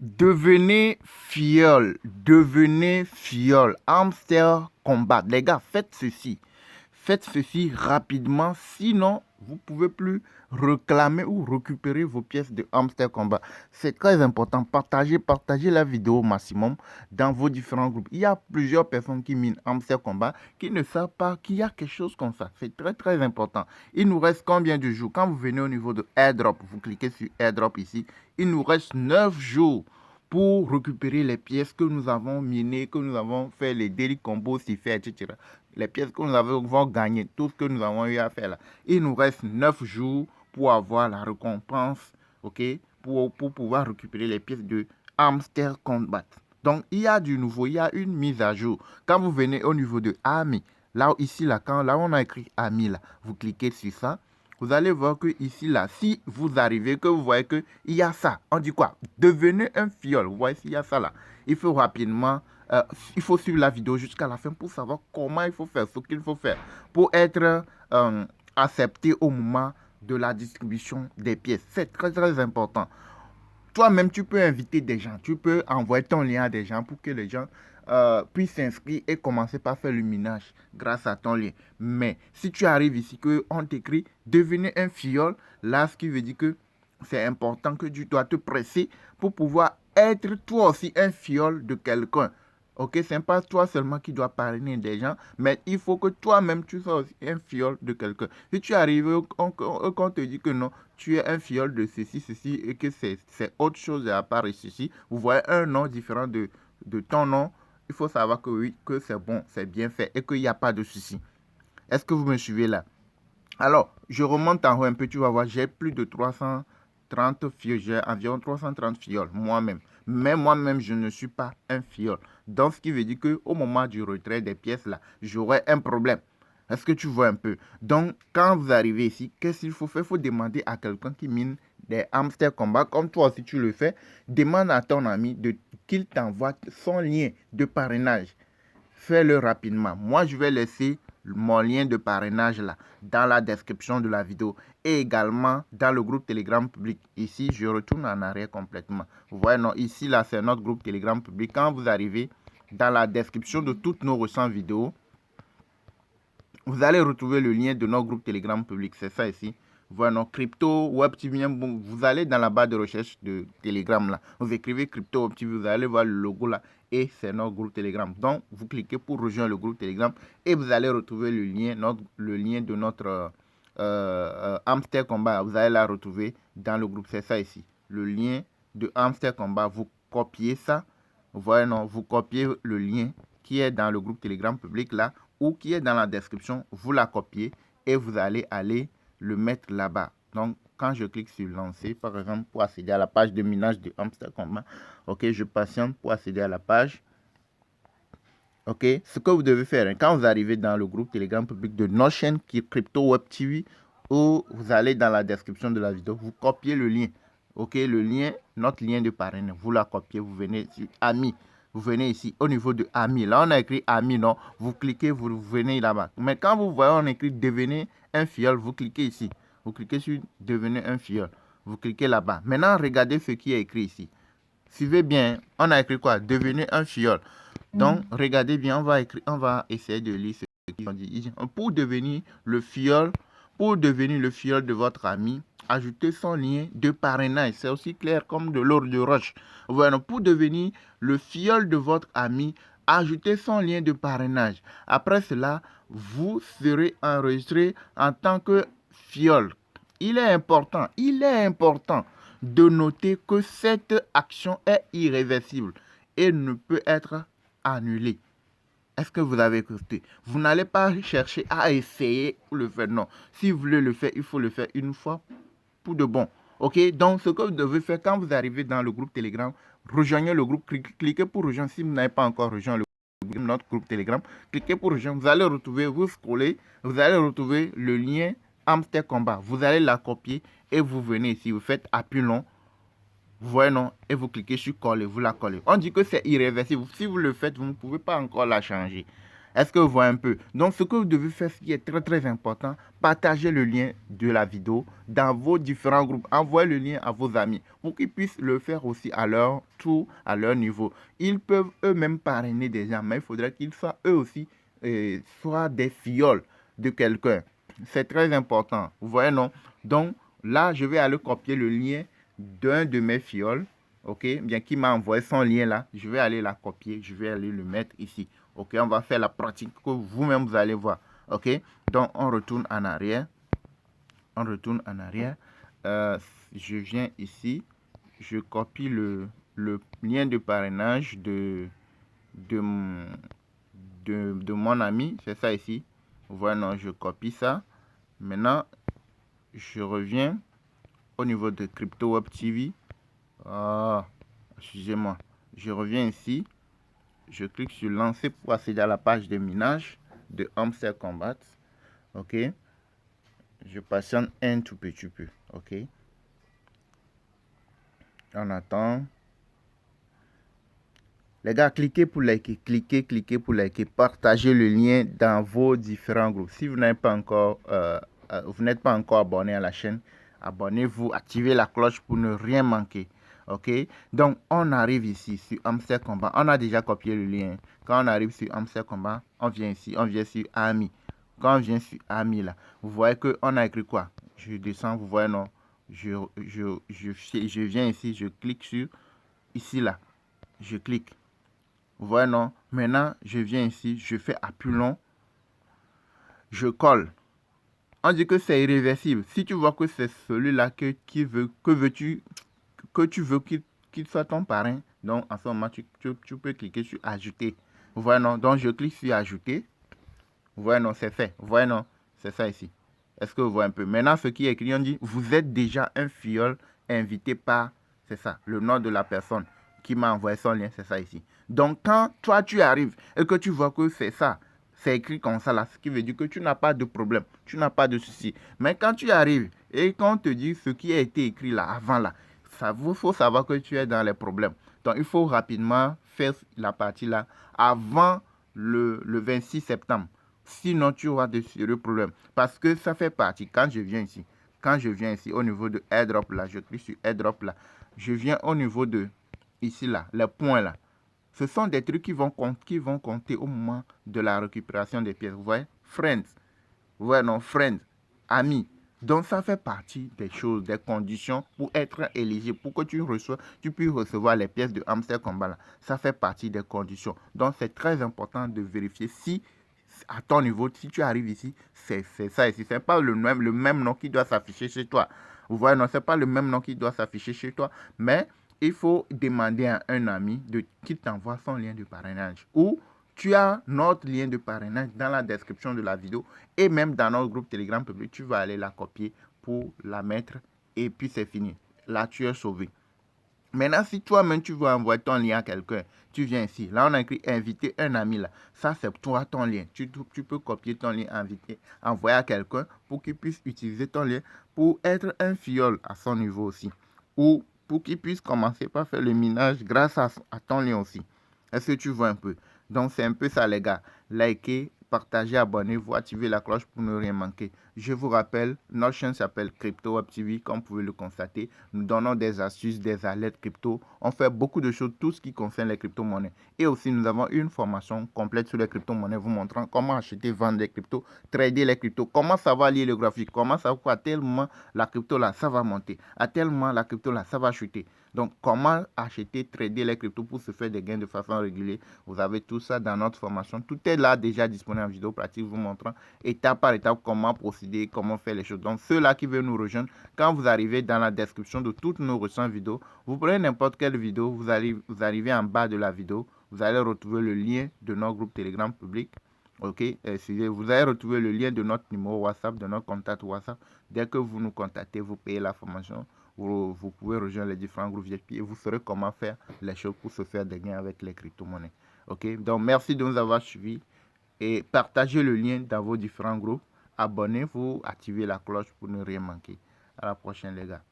Devenez fiole, devenez fiole. Hamster combat. Les gars, faites ceci. Faites ceci rapidement, sinon vous ne pouvez plus réclamer ou récupérer vos pièces de Hamster Combat. C'est très important. Partagez la vidéo au maximum dans vos différents groupes. Il y a plusieurs personnes qui minent Hamster Combat qui ne savent pas qu'il y a quelque chose comme ça. C'est très très important. Il nous reste combien de jours? Quand vous venez au niveau de Airdrop, vous cliquez sur Airdrop ici. Il nous reste 9 jours pour récupérer les pièces que nous avons minées, que nous avons fait les daily combos, etc. Les pièces que nous avons gagnées, tout ce que nous avons eu à faire là. Il nous reste 9 jours pour avoir la récompense, ok, pour pouvoir récupérer les pièces de Hamster Combat. Donc, il y a du nouveau, il y a une mise à jour. Quand vous venez au niveau de Ami, là, ici, là, là, on a écrit Ami, là, vous cliquez sur ça. Vous allez voir que ici, là, si vous arrivez, que vous voyez qu'il y a ça, on dit quoi? Devenez un fiole. Vous voyez s'il y a ça là. Il faut rapidement, il faut suivre la vidéo jusqu'à la fin pour savoir comment il faut faire, ce qu'il faut faire pour être accepté au moment de la distribution des pièces. C'est très très important. Toi-même, tu peux inviter des gens, tu peux envoyer ton lien à des gens pour que les gens puissent s'inscrire et commencer par faire le minage grâce à ton lien. Mais si tu arrives ici, qu'on t'écrit devenez un fiole, là, ce qui veut dire que c'est important que tu dois te presser pour pouvoir être toi aussi un fiole de quelqu'un. Ok, ce n'est pas toi seulement qui dois parrainer des gens, mais il faut que toi-même tu sois aussi un fiole de quelqu'un. Si tu arrives, qu'on te dit que non, tu es un fiole de ceci, et que c'est autre chose à part ceci, vous voyez un nom différent de ton nom, il faut savoir que oui, que c'est bon, c'est bien fait et qu'il n'y a pas de souci. Est-ce que vous me suivez là? Alors, je remonte en haut un peu, tu vas voir, j'ai plus de 330 fioles, j'ai environ 330 fioles moi-même. Mais moi-même, je ne suis pas un fiole. Donc, ce qui veut dire qu'au moment du retrait des pièces, là, j'aurai un problème. Est-ce que tu vois un peu? Donc, quand vous arrivez ici, qu'est-ce qu'il faut faire? Il faut demander à quelqu'un qui mine des Hamster Combat, comme toi aussi tu le fais. Demande à ton ami qu'il t'envoie son lien de parrainage. Fais-le rapidement. Moi, je vais laisser mon lien de parrainage là dans la description de la vidéo et également dans le groupe Telegram public. Ici, je retourne en arrière complètement. Vous voyez, non, ici, là, c'est notre groupe Telegram public. Quand vous arrivez dans la description de toutes nos récentes vidéos, vous allez retrouver le lien de notre groupe Telegram public. C'est ça ici. Voilà, non, Crypto Web TV. Vous allez dans la barre de recherche de Telegram là. Vous écrivez Crypto Web TV. Vous allez voir le logo là. Et c'est notre groupe Telegram. Donc, vous cliquez pour rejoindre le groupe Telegram. Et vous allez retrouver le lien de notre Hamster Combat. Vous allez la retrouver dans le groupe. C'est ça ici. Le lien de Hamster Combat. Vous copiez ça. Vous voyez, non, vous copiez le lien qui est dans le groupe Telegram public là ou qui est dans la description, vous la copiez et vous allez aller le mettre là-bas. Donc, quand je clique sur lancer, par exemple, pour accéder à la page de minage de Hamster Combat, ok, je patiente pour accéder à la page. Ok, ce que vous devez faire, hein, quand vous arrivez dans le groupe Telegram public de notre chaîne qui est Crypto Web TV, ou vous allez dans la description de la vidéo, vous copiez le lien. Ok, le lien, notre lien de parrain, vous la copiez, vous venez sur Ami. Vous venez ici au niveau de Ami. Là, on a écrit Ami, non. Vous cliquez, vous venez là-bas. Mais quand vous voyez, on écrit devenez un fiole, vous cliquez ici. Vous cliquez sur devenez un fiole. Vous cliquez là-bas. Maintenant, regardez ce qui est écrit ici. Suivez bien. On a écrit quoi? Devenez un fiole. Donc, regardez bien. On va essayer de lire ce qu'ils ont dit. Pour devenir le fiole de votre ami, ajoutez son lien de parrainage. C'est aussi clair comme de l'or de roche. Voilà, pour devenir le fiole de votre ami, ajoutez son lien de parrainage. Après cela, vous serez enregistré en tant que fiole. Il est important de noter que cette action est irréversible et ne peut être annulée. Est-ce que vous avez écouté? Vous n'allez pas chercher à essayer pour le faire. Non. Si vous voulez le faire, il faut le faire une fois pour de bon. Ok? Donc, ce que vous devez faire quand vous arrivez dans le groupe Telegram, rejoignez le groupe, cliquez pour rejoindre. Si vous n'avez pas encore rejoint notre groupe Telegram, cliquez pour rejoindre. Vous allez retrouver, vous scrollez, vous allez retrouver le lien Hamster Combat. Vous allez la copier et vous venez ici. Vous faites appui long. Vous voyez, non? Et vous cliquez sur coller, vous la collez. On dit que c'est irréversible. Si vous le faites, vous ne pouvez pas encore la changer. Est-ce que vous voyez un peu? Donc, ce que vous devez faire, ce qui est très, très important, partagez le lien de la vidéo dans vos différents groupes. Envoyez le lien à vos amis pour qu'ils puissent le faire aussi à leur tour, à leur niveau. Ils peuvent eux-mêmes parrainer des gens, mais il faudrait qu'ils soient eux aussi, soient des filleuls de quelqu'un. C'est très important. Vous voyez, non? Donc, là, je vais aller copier le lien d'un de mes filleuls. Ok, bien qui m'a envoyé son lien là. Je vais aller la copier. Je vais aller le mettre ici. Ok, on va faire la pratique que vous-même vous allez voir. Ok, donc on retourne en arrière. On retourne en arrière. Je viens ici. Je copie le lien de parrainage de mon ami. C'est ça ici. Voilà, non, je copie ça. Maintenant, je reviens au niveau de Crypto Web TV. Excusez-moi. Je reviens ici. Je clique sur lancer pour accéder à la page de minage de Hamster Combat. Ok. Je patiente un tout petit peu. Ok. On attend. Les gars, cliquez pour liker. Cliquez pour liker. Partagez le lien dans vos différents groupes. Si vous n'êtes pas encore, abonné à la chaîne, abonnez-vous. Activez la cloche pour ne rien manquer. Ok, donc on arrive ici sur Hamster Combat. On a déjà copié le lien. Quand on arrive sur Hamster Combat, on vient ici, on vient sur Ami. Quand on vient sur Ami là, vous voyez que on a écrit quoi? Je descends, vous voyez non? Je viens ici, je clique sur ici là. Je clique. Vous voyez non? Maintenant, je viens ici, je fais appui long. Je colle. On dit que c'est irréversible. Si tu vois que c'est celui-là que tu veux qu'il soit ton parrain, donc en ce moment, tu peux cliquer sur ajouter. Vous voyez non? Donc je clique sur ajouter. Vous voyez non? C'est fait. Vous voyez non? C'est ça ici. Est-ce que vous voyez un peu? Maintenant, ce qui est écrit, on dit, vous êtes déjà un filleul invité par, c'est ça, le nom de la personne qui m'a envoyé son lien, c'est ça ici. Donc quand toi tu arrives et que tu vois que c'est ça, c'est écrit comme ça là, ce qui veut dire que tu n'as pas de problème, tu n'as pas de souci. Mais quand tu arrives et qu'on te dit ce qui a été écrit là, avant là, il faut savoir que tu es dans les problèmes. Donc il faut rapidement faire la partie là avant le 26 septembre. Sinon, tu auras de sérieux problèmes. Parce que ça fait partie. Quand je viens ici, au niveau de airdrop là, je clique sur airdrop là, je viens au niveau de ici là, les points là. Ce sont des trucs qui vont compter au moment de la récupération des pièces. Vous voyez? Friends. Vous voyez, non, friends. Amis. Donc, ça fait partie des choses, des conditions pour être éligible, pour que tu puisses recevoir les pièces de Hamster Combat là. Ça fait partie des conditions. Donc, c'est très important de vérifier si, à ton niveau, si tu arrives ici, c'est ça ici. Ce n'est pas le même nom qui doit s'afficher chez toi. Vous voyez, non, ce n'est pas le même nom qui doit s'afficher chez toi, mais il faut demander à un ami qu'il t'envoie son lien de parrainage. Ou tu as notre lien de parrainage dans la description de la vidéo et même dans notre groupe Telegram public. Tu vas aller la copier pour la mettre et puis c'est fini. Là, tu es sauvé. Maintenant, si toi-même tu veux envoyer ton lien à quelqu'un, tu viens ici. Là, on a écrit inviter un ami là. Ça, c'est toi ton lien. Tu peux copier ton lien, inviter, envoyer à quelqu'un pour qu'il puisse utiliser ton lien pour être un filleul à son niveau aussi. Ou pour qu'il puisse commencer par faire le minage grâce à ton lien aussi. Est-ce que tu vois un peu? Donc, c'est un peu ça, les gars. Likez, partagez, abonnez-vous, activez la cloche pour ne rien manquer. Je vous rappelle, notre chaîne s'appelle Crypto Web TV, comme vous pouvez le constater. Nous donnons des astuces, des alertes crypto. On fait beaucoup de choses, tout ce qui concerne les crypto-monnaies. Et aussi, nous avons une formation complète sur les crypto-monnaies, vous montrant comment acheter, vendre des cryptos, trader les cryptos, comment savoir lire le graphique, comment savoir qu'à tel moment, la crypto là, ça va monter. À tel moment, la crypto là, ça va chuter. Donc, comment acheter, trader les cryptos pour se faire des gains de façon régulière. Vous avez tout ça dans notre formation. Tout est là déjà disponible en vidéo pratique, vous montrant étape par étape comment procéder, comment faire les choses. Donc, ceux-là qui veulent nous rejoindre, quand vous arrivez dans la description de toutes nos récentes vidéos, vous prenez n'importe quelle vidéo, vous arrivez en bas de la vidéo, vous allez retrouver le lien de notre groupe Telegram public. Ok, vous allez retrouver le lien de notre numéro WhatsApp, de notre contact WhatsApp. Dès que vous nous contactez, vous payez la formation. Vous pouvez rejoindre les différents groupes VIP et vous saurez comment faire les choses pour se faire des gains avec les crypto-monnaies. Ok, donc merci de nous avoir suivis et partagez le lien dans vos différents groupes. Abonnez-vous, activez la cloche pour ne rien manquer. À la prochaine les gars.